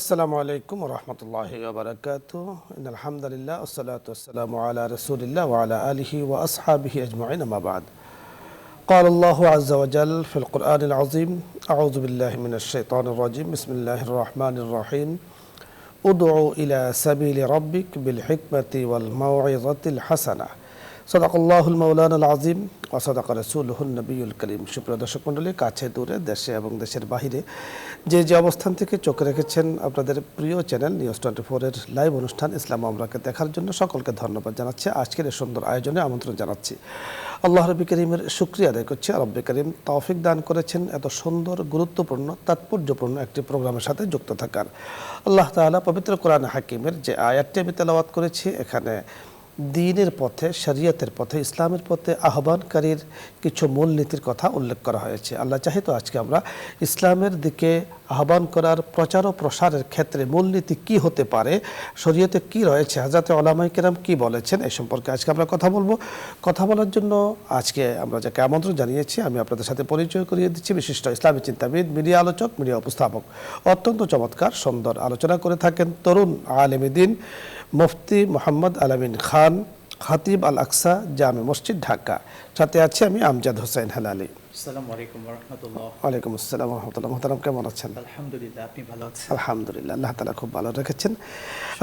আসসালামু আলাইকুম ওয়া রাহমাতুল্লাহি ওয়া বারাকাতুহু ইন্নাল হামদুলিল্লাহ ওয়াসসালাতু ওয়াসসালামু আলা রাসূলিল্লাহ ওয়া আলা আলিহি ওয়া আসহাবিহি আজমাইন আম্মা বা'দ قال الله عز وجل في القرآن العظيم أعوذ بالله من الشيطان الرجيم بسم الله الرحمن الرحيم ادع إلى سبيل ربك بالحكمة والموعظة الحسنة صدق الله المولانا العظيم وصدق رسوله النبي الكريم সুপ্রিয় দর্শক মণ্ডলী, কাছে দূরে, দেশে এবং দেশের বাইরে যে অবস্থান থেকে চোখ রেখেছেন আপনাদের প্রিয় চ্যানেল নিউজ 24 এর লাইভ অনুষ্ঠান ইসলাম আমরাকে দেখার জন্য সকলকে ধন্যবাদ জানাচ্ছি। আজকের এই সুন্দর আয়োজনে আমন্ত্রণ জানাচ্ছি। আল্লাহ রাব্বি করিমের শুকরিয়া আদায় করছি। রাব্বি করিম তৌফিক দান করেছেন এত সুন্দর, গুরুত্বপূর্ণ, তাৎপর্যপূর্ণ একটি প্রোগ্রামের সাথে যুক্ত থাকার। আল্লাহ তাআলা পবিত্র কোরআন হাকিমের যে আয়াতটি আমি তেলাওয়াত করেছি, এখানে দ্বীনের পথে, শরীয়তের পথে, ইসলামের পথে আহ্বানকারীর কিছু মূলনীতির কথা উল্লেখ করা হয়েছে। আল্লাহ চাহে তো আজকে আমরা ইসলামের দিকে আহ্বান করার, প্রচার ও প্রসারের ক্ষেত্রে মূলনীতি কি হতে পারে, শরীয়তে কি রয়েছে, হযরত উলামায়ে কেরাম কি বলেছেন, এই সম্পর্কে আজকে আমরা কথা বলবো। কথা বলার জন্য আজকে আমরা যাকে আমন্ত্রণ জানিয়েছি, আমি আপনাদের সাথে পরিচয় করিয়ে দিচ্ছি। বিশিষ্ট ইসলামী চিন্তাবিদ, মিডিয়া আলোচক, মিডিয়া উপস্থাপক, অত্যন্ত চমৎকার সুন্দর আলোচনা করে থাকেন তরুণ আলেমে দ্বীন মুফতি মোহাম্মদ আলামিন খান, খাতিব আল আকসা জামে মসজিদ, ঢাকা। সাথে আছি আমি আমজাদ হোসেন হেলালি। আসসালামু আলাইকুম ওয়া রাহমাতুল্লাহ। ওয়ালাইকুম আসসালাম ওয়া রাহমাতুল্লাহ। মোহতারাম, কেমন আছেন? আলহামদুলিল্লাহ, আপনি ভালো আছেন? আলহামদুলিল্লাহ, আল্লাহ তাআলা খুব ভালো রেখেছেন।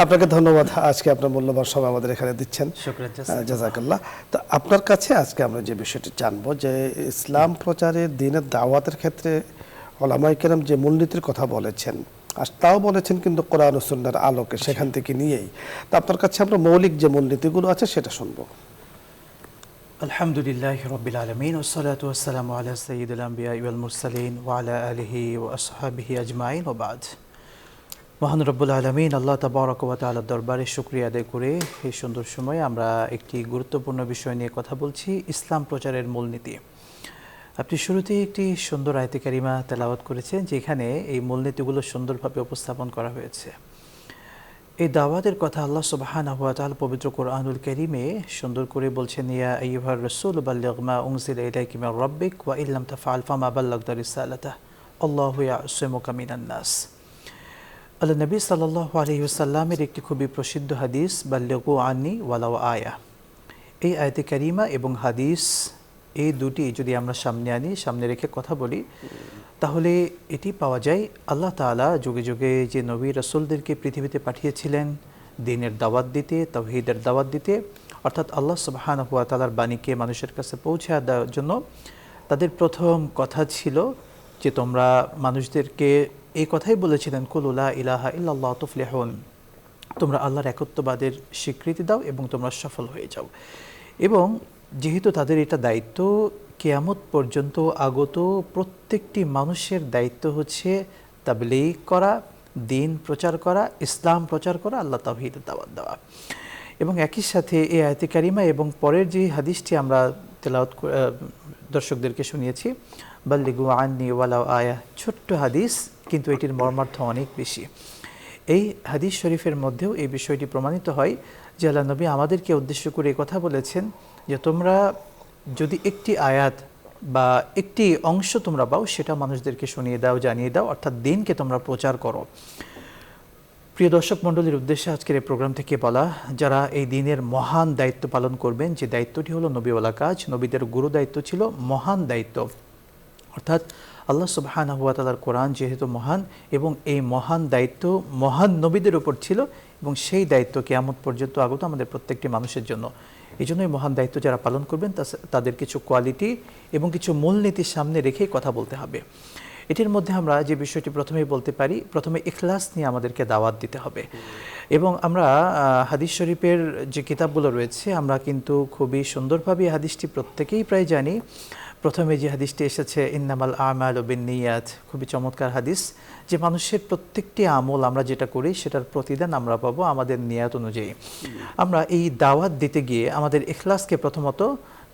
আপনাকে ধন্যবাদ, আজকে আপনার মূল্যবান সময় আমাদের এখানে দিচ্ছেন। শুকরিয়া, জাযাকাল্লাহ। তো আপনার কাছে আজকে আমরা যে বিষয়টি জানবো, যে ইসলাম প্রচারের, দ্বীনের দাওয়াতের ক্ষেত্রে উলামায়ে কেরাম যে মূলনীতির কথা বলেছেন, আর তাও বলেছেন কিন্তু কোরআন ও সুন্নাহর আলোকে, সেখান থেকে নিয়েই। তো আপনার কাছে আমরা মৌলিক যে মূলনীতিগুলো আছে সেটা শুনবো। আলহামদুলিল্লাহি রাব্বিল আলামিন ওয়াসসালাতু ওয়াসসালামু আলা সাইয়্যিদিল আমবিয়া ওয়াল মুরসালিন ওয়া আলা আলিহি ওয়া আসহাবিহি আজমাইন ওয়া বা'দ। মহান রব্বুল আলামিন আল্লাহ তাবারক ওয়া তাআলার দরবারে শুকরিয়া আদায় করে এই সুন্দর সময়ে আমরা একটি গুরুত্বপূর্ণ বিষয় নিয়ে কথা বলছি, ইসলাম প্রচারের মূলনীতি। আপনি শুরুতেই একটি সুন্দর আয়াতে কারিমা তেলাওয়াত করেছেন, যেখানে এই মূলনীতিগুলো সুন্দরভাবে উপস্থাপন করা হয়েছে। এই দাওয়াতের কথা আল্লাহ সুবহানাহু ওয়া তাআলা পবিত্র কোরআনুল কারীমে সুন্দর করে বলছেন, ইয়া আইয়ুহার রাসূল বাল্লিগ মা উনজিলা ইলাইকা মির রাব্বিক ওয়া ইল্লাম তাফআল ফামা বাল্লাগতা রিসালাতাহ আল্লাহু ইয়াসিমুকা মিনান নাস। আল্লাহ নবী সাল্লাল্লাহু আলাইহি ওয়াসাল্লামের একটি খুবই প্রসিদ্ধ হাদিস, বাল্লিগু আন্নি ওয়ালাউ আয়া। এই আয়াতে কারিমা এবং হাদিস, এই দুটি যদি আমরা সামনে আনি, সামনে রেখে কথা বলি, তাহলে এটি পাওয়া যায় আল্লাহ তাআলা যুগে যুগে যে নবী রাসূলদেরকে পৃথিবীতে পাঠিয়েছিলেন দ্বীনের দাওয়াত দিতে, তাওহীদের দাওয়াত দিতে, অর্থাৎ আল্লাহ সুবহানাহু ওয়া তাআলার বাণীকে মানুষের কাছে পৌঁছে দেওয়ার জন্য তাদের প্রথম কথা ছিল যে তোমরা মানুষদেরকে এই কথাই বলেছিলেন, কুল লা ইলাহা ইল্লাল্লাহ তুফলিহুন, তোমরা আল্লাহর একত্ববাদের স্বীকৃতি দাও এবং তোমরা সফল হয়ে যাও। এবং যেহেতু তাদের এটা দায়িত্ব, কিয়ামত পর্যন্ত আগত প্রত্যেকটি মানুষের দায়িত্ব হচ্ছে তাবলীগ করা, দ্বীন প্রচার করা, ইসলাম প্রচার করা, আল্লাহ তাওহীদের দাওয়াত দেওয়া। এবং একই সাথে এই আয়াতে কারিমা এবং পরের যে হাদিসটি আমরা তেলাওয়াত দর্শকদেরকে শুনিয়েছি, বাল্লিগু আন্নি ওয়ালাউ আয়া, ছোট্ট হাদিস কিন্তু এটির মর্মার্থ অনেক বেশি। এই হাদিস শরীফের মধ্যেও এই বিষয়টি প্রমাণিত হয় যে আল্লাহ নবী আমাদেরকে উদ্দেশ্য করে এই কথা বলেছেন যে তোমরা যদি একটি আয়াত বা একটি অংশ তোমরা পাও, সেটা মানুষদেরকে শুনিয়ে দাও, জানিয়ে দাও, অর্থাৎ দ্বীনকে তোমরা প্রচার করো। প্রিয় দর্শক মণ্ডলীর উদ্দেশ্যে আজকের এই প্রোগ্রাম থেকে বলা, যারা এই দ্বীনের মহান দায়িত্ব পালন করবেন, যে দায়িত্বটি হলো নবীওয়ালা কাজ, নবীদের গুরু দায়িত্ব ছিল, মহান দায়িত্ব, অর্থাৎ আল্লাহ সুবহানাহু ওয়া তাআলার কোরআন যেহেতু মহান, এবং এই মহান দায়িত্ব মহান নবীদের উপর ছিল, এবং সেই দায়িত্ব কিয়ামত পর্যন্ত আগত আমাদের প্রত্যেকটি মানুষের জন্য। এই জন্যই মহান দায়িত্ব যারা পালন করবেন তাদের কিছু কোয়ালিটি এবং কিছু মূলনীতির সামনে রেখেই কথা বলতে হবে। এটির মধ্যে আমরা যে বিষয়টি প্রথমেই বলতে পারি, প্রথমে ইখলাস নিয়ে আমাদেরকে দাওয়াত দিতে হবে। এবং আমরা হাদিস শরীফের যে কিতাবগুলো রয়েছে, আমরা কিন্তু খুবই সুন্দরভাবে এই হাদিসটি প্রত্যেকেই প্রায় জানি। প্রথমে যে হাদিসটি এসেছে, ইন্নামাল আমালু বিন্নিয়াত, খুবই চমৎকার হাদিস, যে মানুষের প্রত্যেকটি আমল আমরা যেটা করি সেটার প্রতিদান আমরা পাবো আমাদের নিয়াত অনুযায়ী। আমরা এই দাওয়াত দিতে গিয়ে আমাদের ইখলাসকে প্রথমত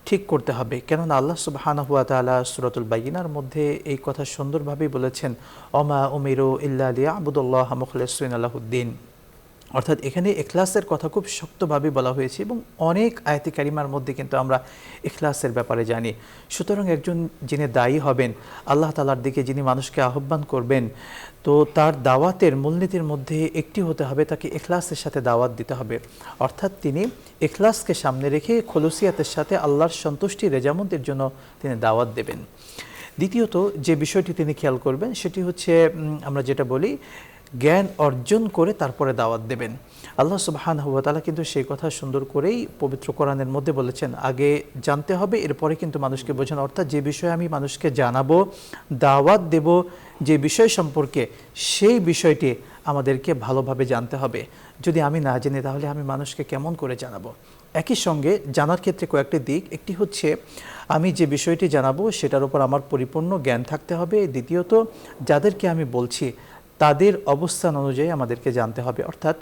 ঠিক করতে হবে, কেননা আল্লাহ সুবহানাহু ওয়া তাআলা সূরাতুল বাইয়িনার মধ্যে এই কথা সুন্দরভাবেই বলেছেন, ওমা উমিরু ইল্লা লিয়াবুদুল্লাহা মুখলিসিনা লাহুদ্দিন। অর্থাৎ এখানে ইখলাসের কথা খুব শক্তভাবে বলা হয়েছে এবং অনেক আয়াতে কারিমার মধ্যে কিন্তু আমরা ইখলাসের ব্যাপারে জানি। সুতরাং একজন যিনি দায়ী হবেন, আল্লাহ তাআলার দিকে যিনি মানুষকে আহ্বান করবেন, তো তার দাওয়াতের মূলনীতির মধ্যে একটি হতে হবে, তাকে ইখলাসের সাথে দাওয়াত দিতে হবে। অর্থাৎ তিনি ইখলাসকে সামনে রেখে খলুসিয়াতের সাথে আল্লাহর সন্তুষ্টি রেজামতের জন্য তিনি দাওয়াত দেবেন। দ্বিতীয়ত যে বিষয়টি তিনি খেয়াল করবেন সেটি হচ্ছে আমরা যেটা বলি জ্ঞান অর্জন করে তারপরে দাওয়াত দেবেন। আল্লাহ সুবহানাহু ওয়া তাআলা কিন্তু সেই কথা সুন্দর করেই পবিত্র কোরআনের মধ্যে বলেছেন, আগে জানতে হবে এরপরে কিন্তু মানুষকে বোঝানো। অর্থাৎ যে বিষয়ে আমি মানুষকে জানাবো, দাওয়াত দেব, যে বিষয় সম্পর্কে, সেই বিষয়টি আমাদেরকে ভালোভাবে জানতে হবে। যদি আমি না জানি তাহলে আমি মানুষকে কেমন করে জানাবো? একই সঙ্গে জানার ক্ষেত্রে কয়েকটি দিক, একটি হচ্ছে আমি যে বিষয়টি জানাবো সেটার উপর আমার পরিপূর্ণ জ্ঞান থাকতে হবে। দ্বিতীয়ত যাদেরকে আমি বলছি তাদের অবস্থান অনুযায়ী আমাদেরকে জানতে হবে। অর্থাৎ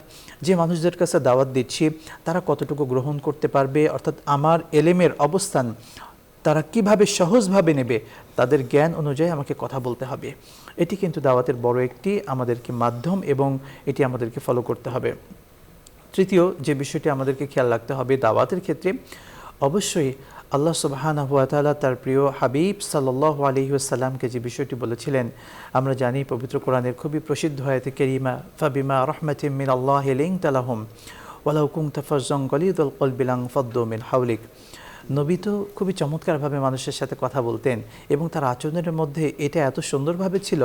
যে মানুষদের কাছে দাওয়াত দিচ্ছি তারা কতটুকু গ্রহণ করতে পারবে, অর্থাৎ আমার এলেমের অবস্থান তারা কিভাবে সহজভাবে নেবে, তাদের জ্ঞান অনুযায়ী আমাকে কথা বলতে হবে। এটি কিন্তু দাওয়াতের বড় একটি আমাদেরকে মাধ্যম এবং এটি আমাদেরকে ফলো করতে হবে। তৃতীয় যে বিষয়টি আমাদেরকে খেয়াল রাখতে হবে দাওয়াতের ক্ষেত্রে, অবশ্যই আল্লাহ সুবহানাহু ওয়া তাআলা তার প্রিয় হাবিব সাল্লাল্লাহু আলাইহি ওয়াসাল্লামকে যে বিষয়টি বলেছিলেন, আমরা জানি পবিত্র কোরআনের খুবই প্রসিদ্ধ আয়াতে কারিমা, ফাবিমা রাহমাতিম মিনাল্লাহি লিনতা লাহুম ওয়ালাউ কুনতা ফাজ্জান গালিযাল কলবি লানফাদ্দু মিন হাওলিক। নবী তো খুবই চমৎকারভাবে মানুষের সাথে কথা বলতেন এবং তার আচরণের মধ্যে এটা এত সুন্দরভাবে ছিল,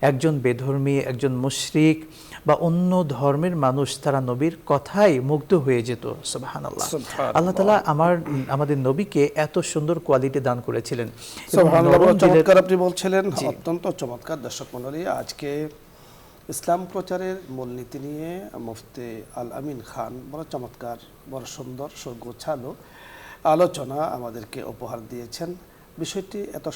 একজন বেধর্মী, একজন মুশরিক বা অন্য ধর্মের মানুষ তারা নবীর কথায় মুগ্ধ হয়ে যেত। সুবহানাল্লাহ। আল্লাহ তাআলা আমাদের নবীকে এত সুন্দর কোয়ালিটি দান করেছিলেন। সুবহানাল্লাহ, চমৎকার আপনি বলছিলেন, অত্যন্ত চমৎকার। দর্শক মণ্ডলী, আজকে ইসলাম প্রচারের মূলনীতি নিয়ে মুফতি আল আমিন খান বড় চমৎকার, বড় সুন্দর, সুগোছালো আলোচনা আমাদেরকে উপহার দিয়েছেন। বিষয়টি এত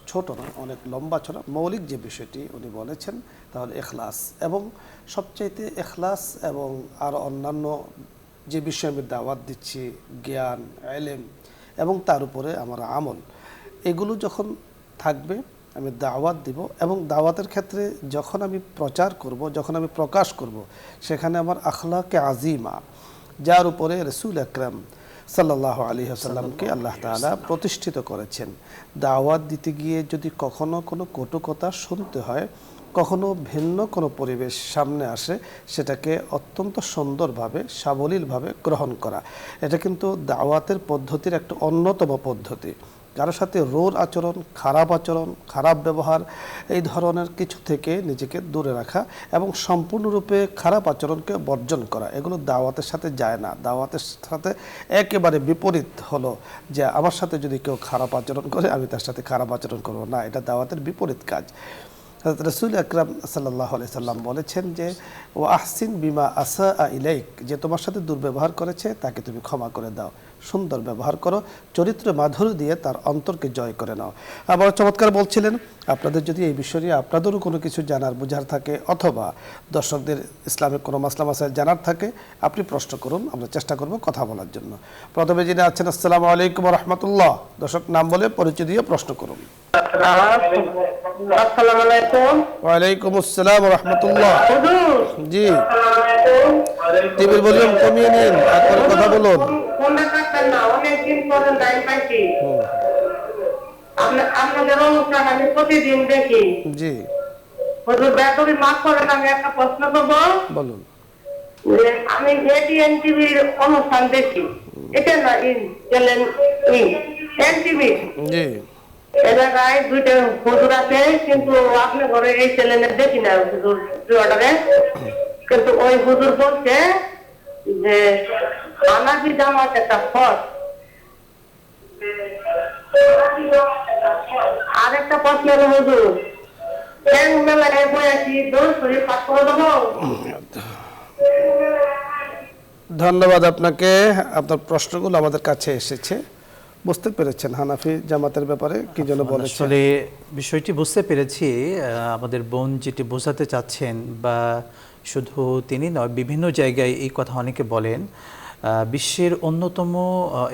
ছোট না, অনেক লম্বা ছোট। মৌলিক যে বিষয়টি উনি বলেছেন তাহলে ইখলাস, এবং সবচাইতে ইখলাস এবং আরও অন্যান্য যে বিষয়ে আমি দাওয়াত দিচ্ছি, জ্ঞান, ইলম এবং তার উপরে আমার আমল, এগুলো যখন থাকবে আমি দাওয়াত দিব, এবং দাওয়াতের ক্ষেত্রে যখন আমি প্রচার করব, যখন আমি প্রকাশ করব, সেখানে আমার আখলাকে আজিমা, যার উপরে রাসূল আকরাম সাল্লাল্লাহু আলাইহি ওয়াসাল্লামকে আল্লাহ তাআলা প্রতিষ্ঠিত করেছেন, দাওয়াত দিতে গিয়ে যদি কখনো কোনো কটু কথা শুনতে হয়, কখনো ভিন্ন কোনো পরিবেশ সামনে আসে, সেটাকে অত্যন্ত সুন্দরভাবে, সাবলীলভাবে গ্রহণ করা, এটা কিন্তু দাওয়াতের পদ্ধতির একটা অন্যতম পদ্ধতি। কারোর সাথে রোল আচরণ, খারাপ ব্যবহার, এই ধরনের কিছু থেকে নিজেকে দূরে রাখা এবং সম্পূর্ণরূপে খারাপ আচরণকে বর্জন করা, এগুলো দাওয়াতের সাথে যায় না। দাওয়াতের সাথে একেবারে বিপরীত হলো যে আমার সাথে যদি কেউ খারাপ আচরণ করে আমি তার সাথে খারাপ আচরণ করব না, এটা দাওয়াতের বিপরীত কাজ। রাসূল আকরাম সাল্লাল্লাহু আলাইহি সাল্লাম বলেছেন যে ও আহসিন বিমা আসা ইলাইক, যে তোমার সাথে দুর্ব্যবহার করেছে তাকে তুমি ক্ষমা করে দাও, সুন্দর ব্যবহার করো, চরিত্র মাধুরী দিয়ে তার অন্তরকে জয় করে নাও। আবার চমৎকার বলছিলেন, আপনাদের যদি এই বিষয় নিয়ে আপনাদেরও কোনো কিছু জানার বোঝার থাকে, অথবা দর্শকদের ইসলামিক কোনো মাসলা মাসাইল জানার থাকে, আপনি প্রশ্ন করুন, আমরা চেষ্টা করব কথা বলার জন্য। প্রথমে যিনি আছেন, আসসালামু আলাইকুম ওয়া রাহমাতুল্লাহ। দর্শক নাম বলে পরিচয় দিয়ে প্রশ্ন করুন। আসসালামু আলাইকুম। ওয়ালাইকুম আসসালাম ওয়া রাহমাতুল্লাহ। জি, টিভির ভলিউম কমিয়ে নিন, তারপরে কথা বলুন। ফোনটা কাটবেন না, অনেকদিন পরে টাইম পাইছি। আপনাদের অনুষ্ঠান আমি প্রতিদিন দেখি। জি, হুজুর ব্যাটারি মাফ করেন, আমি একটা প্রশ্ন করব। বলুন। আমি এটিএন টিভির অনুষ্ঠান দেখি, এটা না চ্যানেল এনটিভি। জি, এলাকায় দুইটা হুজুর আছে, কিন্তু আপনার ঘরে এই চ্যানেলে দেখি না হুজুর অর্ডারে। কিন্তু ওই হুজুর বলছে যে হানাফি জামাত একটা ফস। আরেকটা প্রশ্ন হলো হুজুর, ব্যাংক মেলায় বয়াছি দোষ শরীর পাঠ করে দেবো? ধন্যবাদ আপনাকে। আপনার প্রশ্নগুলো আমাদের কাছে এসেছে, বুঝতে পেরেছেন হানাফি জামাতের ব্যাপারে কি যেন বলেছেন। আসলে বিষয়টি বুঝতে পেরেছি। আমাদের বোন যেটি বোঝাতে চাচ্ছেন, বা শুধু তিনি নয়, বিভিন্ন জায়গায় এই কথা অনেকে বলেন, বিশ্বের অন্যতম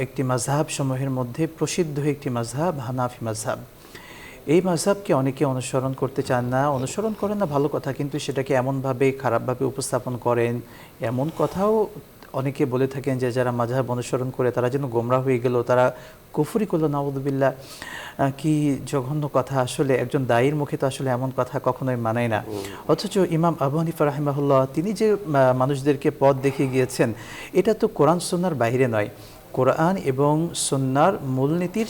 একটি মাযহাব সমূহের মধ্যে প্রসিদ্ধ একটি মাযহাব হানাফি মাযহাব। এই মাযহাবকে অনেকে অনুসরণ করতে চান না, অনুসরণ করেন না ভালো কথা, কিন্তু সেটাকে এমনভাবে খারাপভাবে উপস্থাপন করেন, এমন কথাও অনেকে বলে থাকেন যে যারা মাযহাব অনুসরণ করে তারা যেন গোমরাহ হয়ে গেল, তারা কুফরি করলো, নাউযুবিল্লাহ। কি জঘন্য কথা! আসলে একজন দায়ীর মুখে তো আসলে এমন কথা কখনোই মানায় না। অথচ ইমাম আবু হানিফা রাহিমাহুল্লাহ তিনি যে মানুষদেরকে পথ দেখিয়ে গিয়েছেন, এটা তো কোরআন সুন্নাহর বাইরে নয়। কোরআন এবং সুন্নাহর মূলনীতির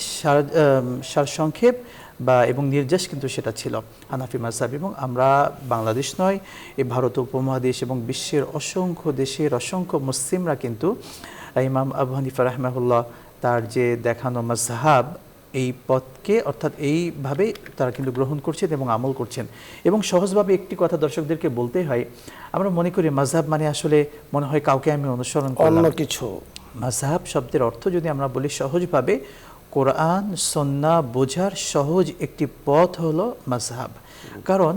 সারসংক্ষেপ এবং নির্যাস কিন্তু সেটা ছিল হানাফি মাযহাব। এবং আমরা বাংলাদেশ নয়, এই ভারত উপমহাদেশ এবং বিশ্বের অসংখ্য দেশের অসংখ্য মুসলিমরা কিন্তু ইমাম আবু হানিফা রাহিমাহুল্লাহ তার যে দেখানো মাযহাব, এই পথকে অর্থাৎ এইভাবে তারা কিন্তু গ্রহণ করছেন এবং আমল করছেন। এবং সহজভাবে একটি কথা দর্শকদেরকে বলতেই হয়, আমরা মনে করি মাযহাব মানে আসলে মনে হয় কাউকে আমি অনুসরণ করলাম, অন্য কিছু। মাযহাব শব্দের অর্থ যদি আমরা বলি সহজভাবে, কোরআন সুন্নাহ বোঝার সহজ একটি পথ হলো মাযহাব। কারণ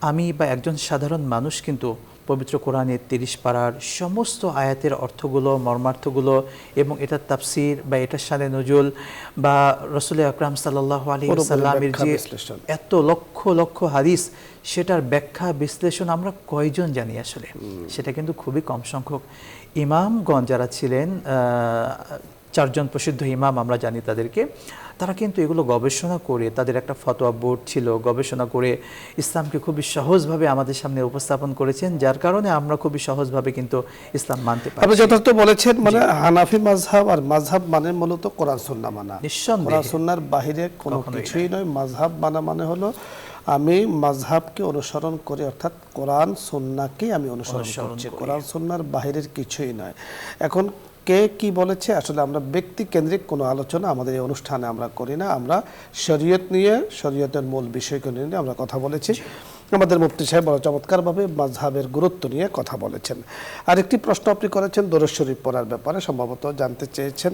আমি বা একজন সাধারণ মানুষ কিন্তু পবিত্র কোরআনের 30 পারার সমস্ত আয়াতের অর্থগুলো, মর্মার্থগুলো এবং এটার তাফসির বা এটার শানে নজুল বা রাসূল আকরাম সাল্লাল্লাহু আলাইহি ওয়াসাল্লামের যে এত লক্ষ লক্ষ হাদিস, সেটার ব্যাখ্যা বিশ্লেষণ আমরা কয়জন জানি আসলে? সেটা কিন্তু খুবই কম সংখ্যক। ইমামগণ যারা ছিলেন, 4 জন প্রসিদ্ধ ইমাম আমরা জানি তাদেরকে, তারা কিন্তু এগুলো গবেষণা করে, তাদের একটা ফতোয়া বোর্ড ছিল, গবেষণা করে ইসলামকে খুবই সহজভাবে আমাদের সামনে উপস্থাপন করেছেন, যার কারণে আমরা খুবই সহজভাবে কিন্তু ইসলাম মানতে পারি। আপনি যথার্থ বলেছেন, মানে হানাফি মাযহাব আর মাযহাব মানে মূলত কোরআন সুন্নাহ মানা, নিঃসন্দেহে কোরআন সুন্নাহর বাইরে কোনো কিছুই নয়। মাযহাব মানা মানে হলো আমি মাযহাবকে অনুসরণ করি, অর্থাৎ কোরআন সুন্নাহকে আমি অনুসরণ করছি, কোরআন সুন্নাহর বাইরের কিছুই নয়। এখন কে কি বলেছে, আসলে আমরা ব্যক্তি কেন্দ্রিক কোনো আলোচনা আমাদের এই অনুষ্ঠানে আমরা করি না। আমরা শরীয়ত নিয়ে, শরীয়তের মূল বিষয়কে নিয়ে আমরা কথা বলেছি। আমাদের মুফতি সাহেব বড় চমৎকারভাবে মাযহাবের গুরুত্ব নিয়ে কথা বলেছেন। আরেকটি প্রশ্ন আপনি করেছেন দরুদ শরীফ পড়ার ব্যাপারে, সম্ভবত জানতে চেয়েছেন।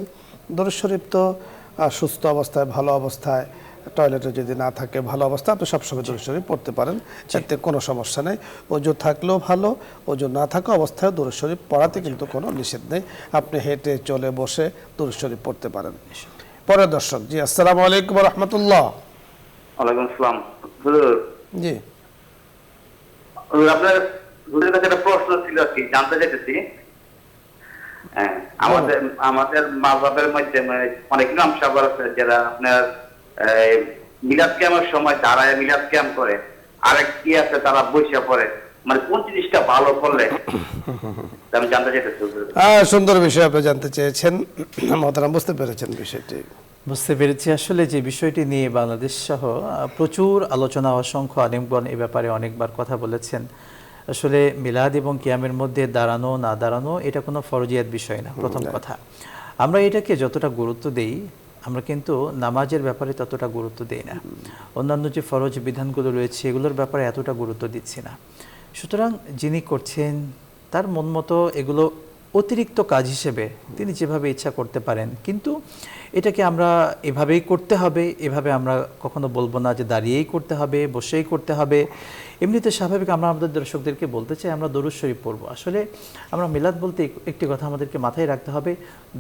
দরুদ শরীফ তো সুস্থ অবস্থায়, ভালো অবস্থায়, টয়লেটে যদি না থাকে ভালো অবস্থা, আপনি সবসময় দরুদ শরীফ পড়তে পারেন, এতে কোনো সমস্যা নেই। ওযু থাকলেও ভালো, ওযু না থাকা অবস্থায় দরুদ শরীফ পড়াতে কিন্তু কোনো নিষেধ নেই। আপনি হেঁটে চলে বসে দরুদ শরীফ পড়তে পারেন। পরের দর্শক, জি আসসালামু আলাইকুম ওয়া রাহমাতুল্লাহ। ওয়ালাইকুম আসসালাম। হুজুর, জি আপনার হুজুরের কাছে একটা প্রশ্ন ছিল, কি জানতে চাইতেছি। হ্যাঁ, আমাদের মাযহাবের মধ্যে অনেক ইমাম সাহেব আছে যারা আপনার মিলাদ কিয়ামের সময় দাঁড়ায় মিলাদ কিয়াম করে, আরেক কি আছে তারা বসে পড়ে, মানে কোন জিনিসটা ভালো করলে আমি জানতে চাইতেছি। সুন্দর বিষয় আপনি জানতে চেয়েছেন, মহতারাম বুঝতে পেরেছেন বিষয়টি। বুঝতে পেরেছি। আসলে যে বিষয়টি নিয়ে বাংলাদেশ সহ প্রচুর আলোচনা, অসংখ্য আলেমগণ এ ব্যাপারে অনেকবার কথা বলেছেন। আসলে মিলাদ এবং কিয়ামের মধ্যে দাঁড়ানো না দাঁড়ানো এটা কোনো ফরজিয়াত বিষয় না। প্রথম কথা, আমরা এটাকে যতটা গুরুত্ব দেই, আমরা কিন্তু নামাজের ব্যাপারে ততটা গুরুত্ব দেই না। অন্যান্য যে ফরজ বিধানগুলো রয়েছে এগুলোর ব্যাপারে এতটা গুরুত্ব দিচ্ছি না। সুতরাং যিনি করছেন তার মন মতো এগুলো অতিরিক্ত কাজ হিসেবে তিনি যেভাবে ইচ্ছা করতে পারেন, কিন্তু এটাকে আমরা এভাবেই করতে হবে, এভাবে আমরা কখনো বলবো না যে দাঁড়িয়েই করতে হবে, বসেই করতে হবে। এমনিতে স্বাভাবিক আমরা আমাদের দর্শকদেরকে বলতে চাই আমরা দরুদ শরীফ পড়বো। আসলে আমরা মিলাদ বলতে একটি কথা আমাদেরকে মাথায় রাখতে হবে,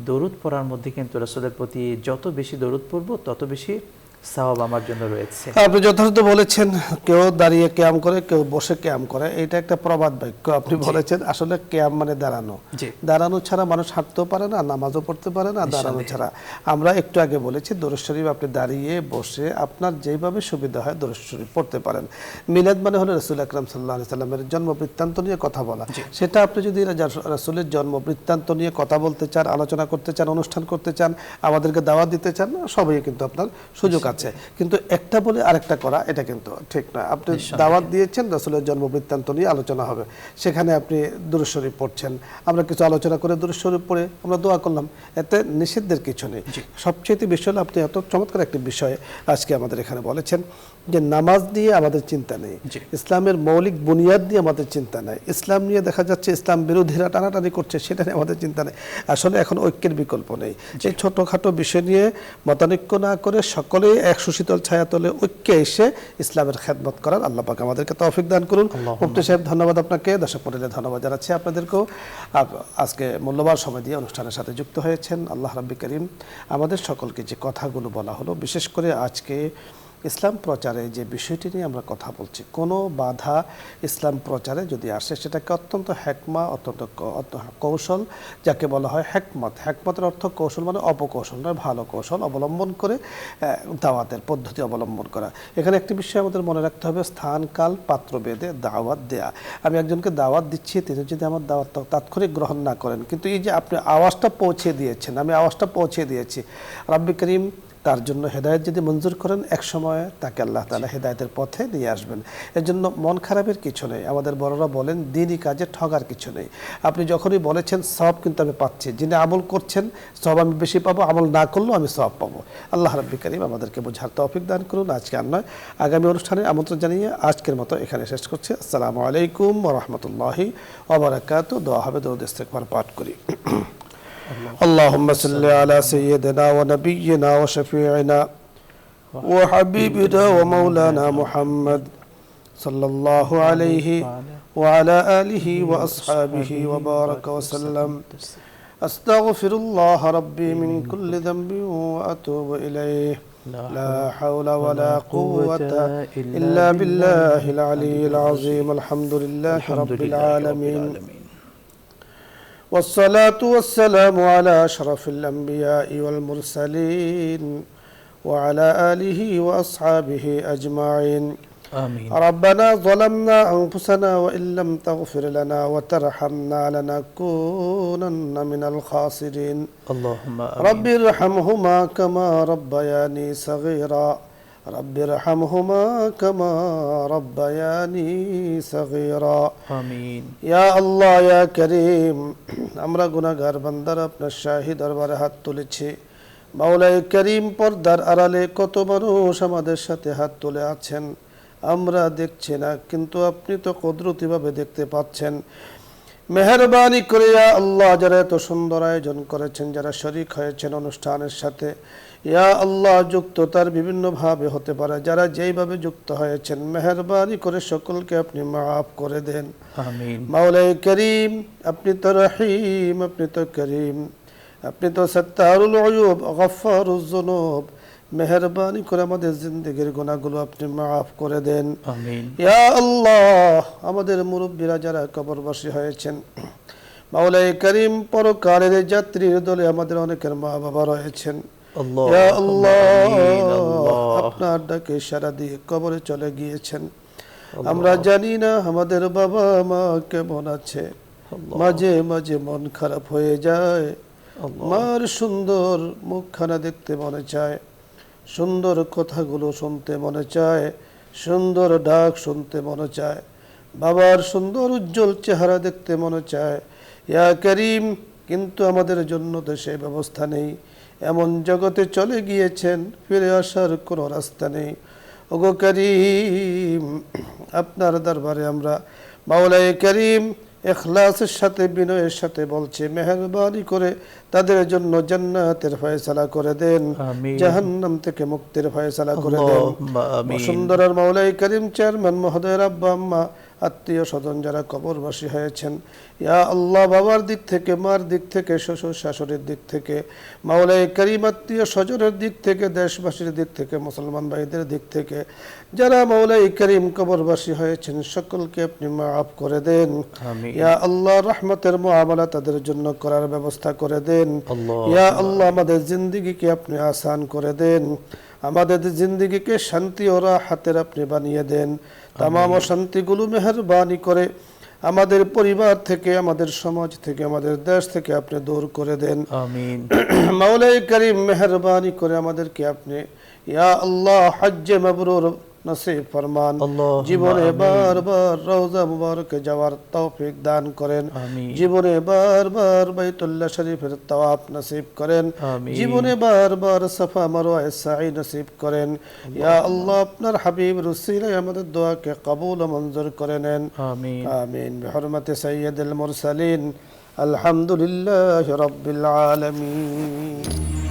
দরুদ পড়ার মধ্যে কিন্তু রাসূলের প্রতি যত বেশি দরুদ পড়বো তত বেশি সওয়াব আমার জন্য রয়েছে। আপনি যথার্থ বলেছেন, কেউ দাঁড়িয়ে কিয়াম করে, কেউ বসে কিয়াম করে, এটা একটা প্রবাদ বাক্য আপনি বলেছেন। আসলে কিয়াম মানে দাঁড়ানো, দাঁড়ানো ছাড়া মানুষ হাঁটতেও পারে না, নামাজও পড়তে পারে না দাঁড়ানো ছাড়া। আমরা একটু আগে বলেছি দরুদ শরীফ আপনি দাঁড়িয়ে বসে আপনার যেভাবে সুবিধা হয় দরুদ শরীফ পড়তে পারেন। মিলাদ মানে হলো রাসূল আকরাম সাল্লাল্লাহু আলাইহি সাল্লামের জন্ম বৃত্তান্ত নিয়ে কথা বলা। সেটা আপনি যদি রাসূলের জন্ম বৃত্তান্ত নিয়ে কথা বলতে চান, আলোচনা করতে চান, অনুষ্ঠান করতে চান, আমাদেরকে দাওয়াত দিতে চান, সবই কিন্তু আপনার সুযোগ আছে। কিন্তু একটা বলে আরেকটা করা এটা কিন্তু ঠিক নয়। আপনি দাওয়াত দিয়েছেন, রাসূলের জন্ম বৃত্তান্ত নিয়ে আলোচনা হবে, সেখানে আপনি দরুদ শরীফ পড়ছেন, আমরা কিছু আলোচনা করে দরুদ শরীফ পড়ে আমরা দোয়া করলাম, এতে নিষিদ্ধের কিছু নেই। সবচেয়ে বেশি হলো আপনি এত চমৎকার একটি বিষয় আজকে আমাদের এখানে বলেছেন যে নামাজ নিয়ে আমাদের চিন্তা নেই, ইসলামের মৌলিক বুনিয়াদ নিয়ে আমাদের চিন্তা নেই, ইসলাম নিয়ে দেখা যাচ্ছে ইসলাম বিরোধীরা টানাটানি করছে সেটা নিয়ে আমাদের চিন্তা নেই। আসলে এখন ঐক্যের বিকল্প নেই। এই ছোটোখাটো বিষয় নিয়ে মতানৈক্য না করে সকলেই এক সুশীতল ছায়াতলে ঐক্যে এসে ইসলামের খেদমত করার আল্লাহ পাক আমাদেরকে তৌফিক দান করুন। মুফতি সাহেব ধন্যবাদ আপনাকে, দর্শক মণ্ডলী ধন্যবাদ জানাচ্ছি আপনাদেরকেও। আজকে মূল্যবান সময় দিয়ে অনুষ্ঠানের সাথে যুক্ত হয়েছেন। আল্লাহ রাব্বি করিম আমাদের সকলকে যে কথাগুলো বলা হলো, বিশেষ করে আজকে ইসলাম প্রচারে যে বিষয়টি নিয়ে আমরা কথা বলছি, কোনো বাধা ইসলাম প্রচারে যদি আসে সেটাকে অত্যন্ত হেকমা, অত্যন্ত কৌশল, যাকে বলা হয় হেকমত। হেকমতের অর্থ কৌশল মানে অপকৌশল নয়, ভালো কৌশল অবলম্বন করে দাওয়াতের পদ্ধতি অবলম্বন করা। এখানে একটি বিষয় আমাদের মনে রাখতে হবে, স্থান কাল পাত্র ভেদে দাওয়াত দেয়া। আমি একজনকে দাওয়াত দিচ্ছি, তিনি যদি আমার দাওয়াত তাৎক্ষণিক গ্রহণ না করেন, কিন্তু এই যে আপনি আওয়াজটা পৌঁছে দিয়েছেন, আমি আওয়াজটা পৌঁছে দিয়েছি, রাব্বি করিম তার জন্য হেদায়েত যদি মঞ্জুর করেন, এক সময় তাকে আল্লাহ তাআলা হেদায়েতের পথে নিয়ে আসবেন। এর জন্য মন খারাপের কিছু নেই। আমাদের বড়রা বলেন, দিনই কাজে ঠগার কিছু নেই। আপনি যখনই বলেছেন সওয়াব কিন্তু আমি পাচ্ছি, যিনি আমল করছেন সওয়াব আমি বেশি পাবো, আমল না করলেও আমি সওয়াব পাবো। আল্লাহ রাব্বি করিম আমাদেরকে বোঝার তৌফিক দান করুন। আজকে আর নয়, আগামী অনুষ্ঠানে আমন্ত্রণ জানিয়ে আজকের মতো এখানে শেষ করছি। আসসালামু আলাইকুম ওয়া রাহমাতুল্লাহি ওয়া বারাকাতুহু। দোয়া হবে, দরুদ ইস্তিগফার পাঠ করি। اللهم صل على سيدنا ونبينا وشفيعنا وحبيبنا ومولانا محمد صلى الله عليه وعلى آله وأصحابه وبارك وسلم. أستغفر الله ربي من كل ذنب وأتوب إليه. لا حول ولا قوة إلا بالله العلي العظيم. الحمد لله رب العالمين، والصلاة والسلام على أشرف الأنبياء والمرسلين وعلى آله وأصحابه أجمعين. آمين. ربنا ظلمنا أنفسنا وإن لم تغفر لنا وترحمنا لنكونن من الخاسرين. اللهم آمين. رب ارحمهما كما ربياني صغيرا. رب ارحمهما كما ربياني صغيرا. آمين. ইয়া আল্লাহ ইয়া করিম, আমরা গুনাহগার বান্দারা আপনার শাহী দরবারে হাত তুলেছি। মাওলাই করিম, পর্দার আড়ালে কত মানুষ আমাদের সাথে হাত তুলে আছেন, আমরা দেখছি না, কিন্তু আপনি তো কুদরতিভাবে দেখতে পাচ্ছেন। মেহেরবানি করে ইয়া আল্লাহ, যারা এত সুন্দর আয়োজন করেছেন, যারা শরীক হয়েছেন অনুষ্ঠানের সাথে, ইয়া আল্লাহ, যুক্ততার বিভিন্ন ভাবে হতে পারে, যারা যেইভাবে যুক্ত হয়েছেন, মেহেরবানি করে সকলকে আপনি মাফ করে দেন। আমিন। মাওলাই করিম, আপনি তো রহিম, আপনি তো করিম, আপনি তো সত্তারুল উয়ুব, গফফারুজ যুনুব। মেহেরবানি করে আমাদের জিন্দেগির গুনাহগুলো আপনি মাফ করে দেন। আমিন। ইয়া আল্লাহ, আমাদের মুরব্বীরা যারা কবরবাসী হয়েছেন, মাওলাই করিম, পরকালের যাত্রীর দলে আমাদের অনেকের মা বাবা রয়েছেন। ইয়া আল্লাহ, আপনার ডাকে সাড়া দিয়ে কবরে চলে গিয়েছেন। আমরা জানি না আমাদের বাবা মা কেমন আছে। মাঝে মাঝে মন খারাপ হয়ে যায়। মার সুন্দর মুখখানা দেখতে মনে চায়, সুন্দর কথাগুলো শুনতে মনে চায়, সুন্দর ডাক শুনতে মনে চায়, বাবার সুন্দর উজ্জ্বল চেহারা দেখতে মনে চায়। ইয়া করিম, কিন্তু আমাদের জন্য তো সেই ব্যবস্থা নেই। এমন জগতে চলে গিয়েছেন, ফিরে আসার কোনো রাস্তা নেই। ওগো করিম, আপনার দরবারে আমরা মাওলাই করিম ইখলাসের সাথে, বিনয়ের সাথে বলছি, মেহেরবানি করে তাদের জন্য জান্নাতের ফয়সালা করে দেন, জাহান্নাম থেকে মুক্তির ফয়সালা করে দেন। বসুন্ধরার মাওলাই করিম চেয়ারম্যান মহোদয়ের আব্বা আম্মা, আত্মীয় স্বজন যারা কবরবাসী হয়েছেন, ইয়া আল্লাহ, বাবার দিক থেকে, মার দিক থেকে, শ্বশুর শাশুড়ির দিক থেকে, মাওলাই করিম আত্মীয় স্বজনের দিক থেকে, দেশবাসীর দিক থেকে, মুসলমান ভাইদের দিক থেকে যারা মাওলাই করিম কবরবাসী হয়েছেন, সকলকে আপনি মাফ করে দেন। ইয়া আল্লাহ, রহমতের মুআমালা তাদের জন্য করার ব্যবস্থা করে দেন। ইয়া আল্লাহ, আমাদের জিন্দেগিকে আপনি আসান করে দেন, আমাদের জিন্দেগিকে শান্তি ও রাহাতের আপনি বানিয়ে দেন। তামাম অশান্তিগুলো মেহেরবানি করে আমাদের পরিবার থেকে, আমাদের সমাজ থেকে, আমাদের দেশ থেকে আপনি দূর করে দেন। আমিন। মাওলাই করিম, মেহেরবানি করে আমাদেরকে আপনি ইয়া আল্লাহ হজ্জে মাবরুর নসিব ফরমান। জীবনে বারবার রওজা মুবারকে যাওয়ার তৌফিক দান করেন। জীবনে বারবার বাইতুল্লাহ শরীফের তাওয়াফ নসিব করেন। জীবনে বারবার সাফা মারওয়ায় সাই নসিব করেন। ইয়া আল্লাহ, আপনার হাবিবের উসিলায় আমাদের দোয়াকে কবুল ও মঞ্জুর করে নেন। আমিন আমিন। বিহুরমাতি সাইয়্যিদুল মুরসালিন, আলহামদুলিল্লাহি রাব্বিল আলামিন।